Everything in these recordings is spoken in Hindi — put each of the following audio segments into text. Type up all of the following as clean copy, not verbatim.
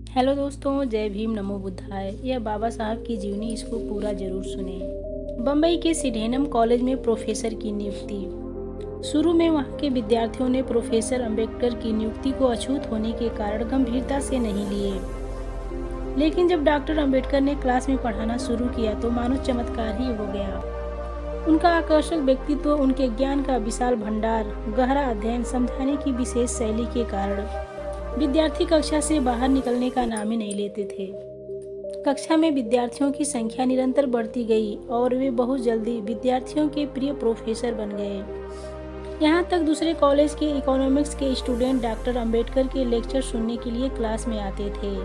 हेलो दोस्तों, जय भीम नमो बुद्धाय। यह बाबा साहब की जीवनी, इसको पूरा जरूर सुने। बम्बई के सिडेनम कॉलेज में प्रोफेसर की नियुक्ति। शुरू में वहां के विद्यार्थियों ने प्रोफेसर अंबेडकर की नियुक्ति को अछूत होने के कारण गंभीरता से नहीं लिए, लेकिन जब डॉक्टर अंबेडकर ने क्लास में पढ़ाना शुरू किया तो मानो चमत्कार ही हो गया। उनका आकर्षक व्यक्तित्व, उनके ज्ञान का विशाल भंडार, गहरा अध्ययन, समझाने की विशेष शैली के कारण विद्यार्थी कक्षा से बाहर निकलने का नाम ही नहीं लेते थे। कक्षा में विद्यार्थियों की संख्या निरंतर बढ़ती गई और वे बहुत जल्दी विद्यार्थियों के प्रिय प्रोफेसर बन गए। यहाँ तक दूसरे कॉलेज के इकोनॉमिक्स के स्टूडेंट डॉक्टर अंबेडकर के लेक्चर सुनने के लिए क्लास में आते थे।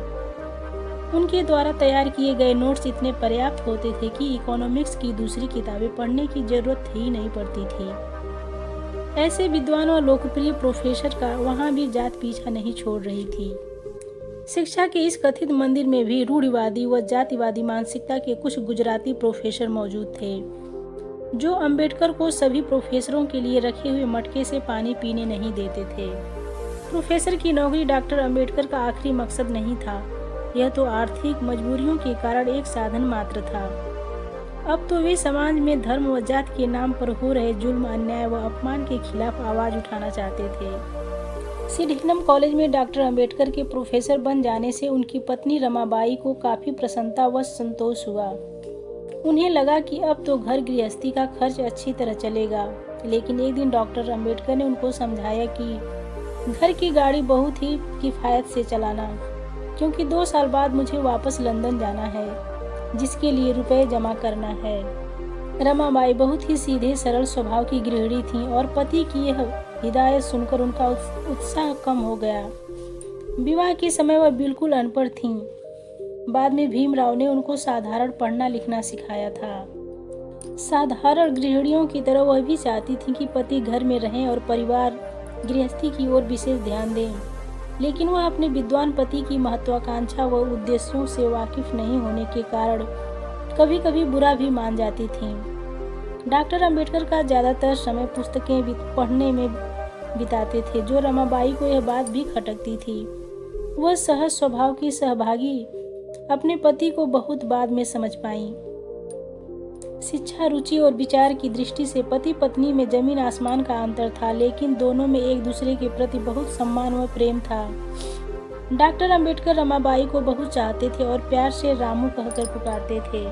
उनके द्वारा तैयार किए गए नोट्स इतने पर्याप्त होते थे कि इकोनॉमिक्स की दूसरी किताबें पढ़ने की जरूरत ही नहीं पड़ती थी। ऐसे विद्वान और लोकप्रिय प्रोफेसर का वहाँ भी जात पीछा नहीं छोड़ रही थी। शिक्षा के इस कथित मंदिर में भी रूढ़िवादी व जातिवादी मानसिकता के कुछ गुजराती प्रोफेसर मौजूद थे, जो अंबेडकर को सभी प्रोफेसरों के लिए रखे हुए मटके से पानी पीने नहीं देते थे। प्रोफेसर की नौकरी डॉक्टर अंबेडकर का आखिरी मकसद नहीं था, यह तो आर्थिक मजबूरियों के कारण एक साधन मात्र था। अब तो वे समाज में धर्म व जात के नाम पर हो रहे जुल्म, अन्याय व अपमान के खिलाफ आवाज उठाना चाहते थे। सिडेनम कॉलेज में डॉक्टर अंबेडकर के प्रोफेसर बन जाने से उनकी पत्नी रमाबाई को काफी प्रसन्नता व संतोष हुआ। उन्हें लगा कि अब तो घर गृहस्थी का खर्च अच्छी तरह चलेगा। लेकिन एक दिन डॉक्टर अंबेडकर ने उनको समझाया कि घर की गाड़ी बहुत ही किफायत से चलाना, क्योंकि 2 साल बाद मुझे वापस लंदन जाना है, जिसके लिए रुपए जमा करना है। रमाबाई बहुत ही सीधे सरल स्वभाव की गृहिणी थीं और पति की यह हिदायत सुनकर उनका उत्साह कम हो गया। विवाह के समय वह बिल्कुल अनपढ़ थीं। बाद में भीमराव ने उनको साधारण पढ़ना लिखना सिखाया था। साधारण गृहिणियों की तरह वह भी चाहती थीं कि पति घर में रहें और परिवार गृहस्थी की ओर विशेष ध्यान दें, लेकिन वह अपने विद्वान पति की महत्वाकांक्षा व उद्देश्यों से वाकिफ नहीं होने के कारण कभी कभी बुरा भी मान जाती थीं। डॉक्टर अंबेडकर का ज्यादातर समय पुस्तकें पढ़ने में बिताते थे, जो रमाबाई को यह बात भी खटकती थी। वह सहज स्वभाव की सहभागी अपने पति को बहुत बाद में समझ पाई। शिक्षा, रुचि और विचार की दृष्टि से पति पत्नी में जमीन आसमान का अंतर था, लेकिन दोनों में एक दूसरे के प्रति बहुत सम्मान व प्रेम था। डॉक्टर अंबेडकर रमाबाई को बहुत चाहते थे और प्यार से रामू कहकर पुकारते थे।